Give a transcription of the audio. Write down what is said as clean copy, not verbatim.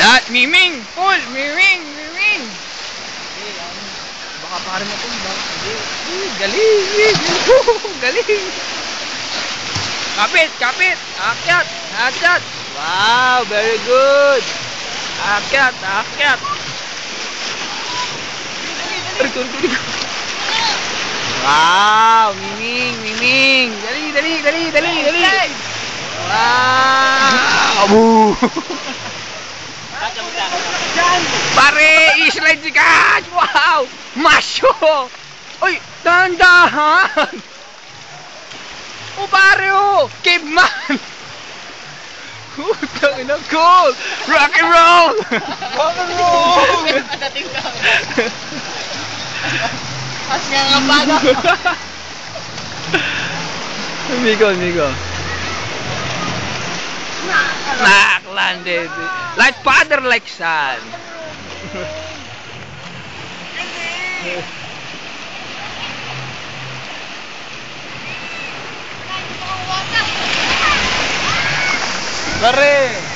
Lahat, miming! Full! Miming! Miming! Baka pare mo itong galing! Galing! Kapit! Kapit! Akyat! Akyat! Wow! Very good! Akyat! Akyat! Wow! Miming! Miming! Dali! Dali! Dali! Dali! Dali! Wow! Abu! Pare! I-slide si Cash! Wow! Masyo! Uy! Dahan-dahan! O pare o! Caveman! Putang ina, cool! Rock and roll! Rock and roll! As nga nga baga! Amigo, amigo. Smack landed. Like father, like son. Pare!